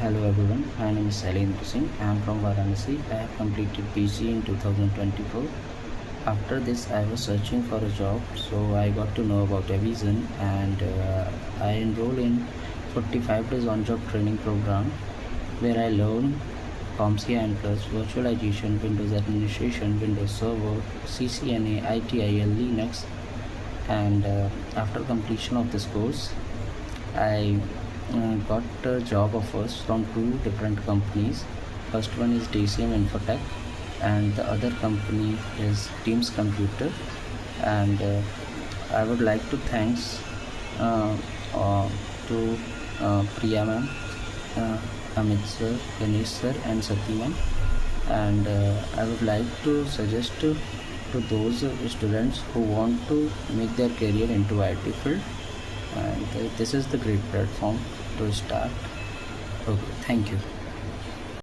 Hello everyone, my name is Shailendra Singh. I am from Varanasi. I have completed BCA in 2024. After this, I was searching for a job, so I got to know about Evision and I enrolled in 45 days on-job training program where I learned CompTIA and Plus, virtualization, Windows administration, Windows Server, CCNA, ITIL, Linux, and after completion of this course, I got job offers from two different companies. First one is DCM Infotech, and the other company is Teams Computer. And I would like to thanks to Priya ma'am, Amit sir, Ganesh sir, and Sati ma'am. And I would like to suggest to those students who want to make their career into IT field, and this is the great platform to start. Okay, thank you.